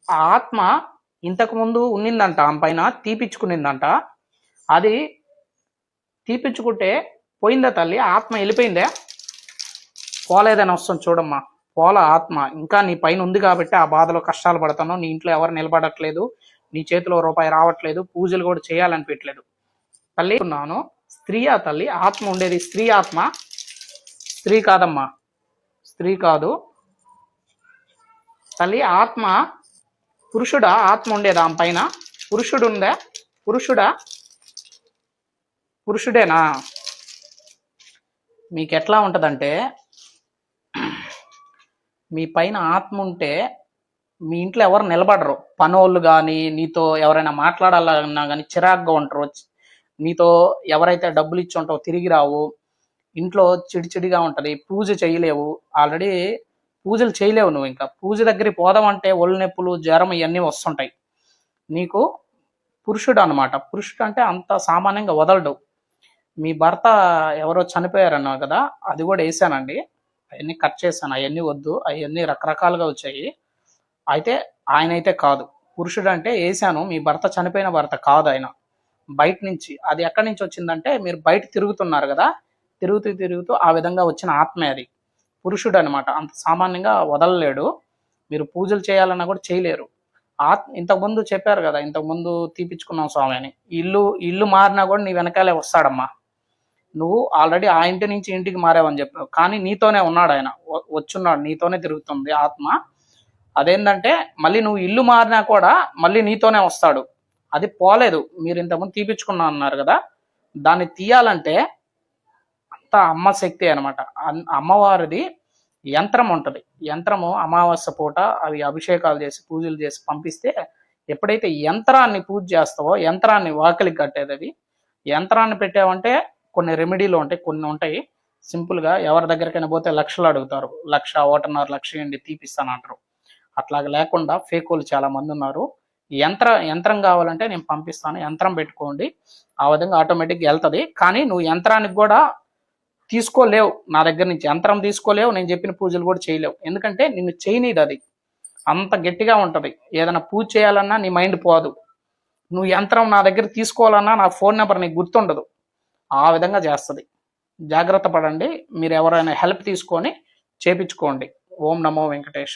ఆ ఆత్మ ఇంతకు ముందు ఉన్నిందంట, ఆమె పైన తీపిచ్చుకునిందంట. అది తీపిచ్చుకుంటే పోయిందా తల్లి? ఆత్మ వెళ్ళిపోయిందే? పోలేదని వస్తుంది చూడమ్మా. పోల ఆత్మ ఇంకా నీ పైన ఉంది కాబట్టి ఆ బాధలో కష్టాలు పడతాను. నీ ఇంట్లో ఎవరు నిలబడట్లేదు, నీ చేతిలో రూపాయి రావట్లేదు, పూజలు కూడా చేయాలనిపించలేదు తల్లి. ఉన్నాను స్త్రీయా తల్లి? ఆత్మ ఉండేది స్త్రీ ఆత్మ? స్త్రీ కాదమ్మా, స్త్రీ కాదు తల్లి. ఆత్మ పురుషుడా? ఆత్మ ఉండేదా ఆమె పైన? పురుషుడు ఉందా? పురుషుడా? పురుషుడేనా? మీకు ఎట్లా ఉంటుందంటే, మీ పైన ఆత్మ ఉంటే మీ ఇంట్లో ఎవరు నిలబడరు. పనోళ్ళు కానీ, నీతో ఎవరైనా మాట్లాడాలన్నా కానీ చిరాగ్గా ఉంటారు. నీతో ఎవరైతే డబ్బులు ఇచ్చి ఉంటావో తిరిగి రావు. ఇంట్లో చిడిచిడిగా ఉంటుంది. పూజ చేయలేవు. ఆల్రెడీ పూజలు చేయలేవు నువ్వు. ఇంకా పూజ దగ్గరికి పోదామంటే ఒళ్ళు నొప్పులు, జ్వరం ఇవన్నీ వస్తుంటాయి. నీకు పురుషుడు అనమాట. పురుషుడు అంటే అంత సామాన్యంగా వదలడు. మీ భర్త ఎవరో చనిపోయారన్నావు కదా, అది కూడా వేసానండి. అవన్నీ కట్ చేశాను. అవన్నీ వద్దు, అవన్నీ రకరకాలుగా వచ్చాయి. అయితే ఆయన అయితే కాదు. పురుషుడు అంటే వేసాను. మీ భర్త చనిపోయిన భర్త కాదు ఆయన. బయట నుంచి, అది ఎక్కడి నుంచి వచ్చిందంటే మీరు బయట తిరుగుతున్నారు కదా, తిరుగుతూ తిరుగుతూ ఆ విధంగా వచ్చిన ఆత్మే అది. పురుషుడు అనమాట. అంత సామాన్యంగా వదలలేడు. మీరు పూజలు చేయాలన్నా కూడా చేయలేరు. ఇంతకుముందు చెప్పారు కదా, ఇంతకుముందు తీపిచ్చుకున్నాం స్వామి అని. ఇల్లు మారినా కూడా నీ వెనకాలే వస్తాడమ్మా. నువ్వు ఆల్రెడీ ఆ ఇంటి నుంచి ఇంటికి మారావని చెప్పావు, కానీ నీతోనే ఉన్నాడు ఆయన. వచ్చున్నాడు, నీతోనే తిరుగుతుంది ఆత్మ. అదేంటంటే మళ్ళీ నువ్వు ఇల్లు మారినా కూడా మళ్ళీ నీతోనే వస్తాడు. అది పోలేదు. మీరు ఇంతకుముందు తీపిచ్చుకున్నా అన్నారు కదా, దాన్ని తీయాలంటే అంతా అమ్మ శక్తి అనమాట. అమ్మవారిది యంత్రం ఉంటుంది. యంత్రము అమావాస్య పూట అవి అభిషేకాలు చేసి పూజలు చేసి పంపిస్తే, ఎప్పుడైతే యంత్రాన్ని పూజ చేస్తావో, యంత్రాన్ని వాకిలికి కట్టేది అది. యంత్రాన్ని పెట్టావంటే కొన్ని రెమెడీలు ఉంటాయి, కొన్ని ఉంటాయి. సింపుల్గా ఎవరి దగ్గరికైనా పోతే లక్షలు అడుగుతారు. 1,00,000, 1,50,000 ఇవ్వండి తీపిస్తానంటారు. అట్లాగ లేకుండా ఫేకోలు చాలా మంది ఉన్నారు. యంత్రం కావాలంటే నేను పంపిస్తాను, యంత్రం పెట్టుకోండి. ఆ విధంగా ఆటోమేటిక్గా వెళ్తుంది. కానీ నువ్వు యంత్రానికి కూడా తీసుకోలేవు నా దగ్గర నుంచి. యంత్రం తీసుకోలేవు, నేను చెప్పిన పూజలు కూడా చేయలేవు. ఎందుకంటే నిన్ను చేయనీది అది. అంత గట్టిగా ఉంటుంది. ఏదైనా పూజ చేయాలన్నా నీ మైండ్ పోదు. నువ్వు యంత్రం నా దగ్గర తీసుకోవాలన్నా నా ఫోన్ నెంబర్ నీకు గుర్తుండదు. ఆ విధంగా చేస్తుంది. జాగ్రత్త పడండి. మీరు ఎవరైనా హెల్ప్ తీసుకొని చేపించుకోండి. ఓం నమో వెంకటేశ.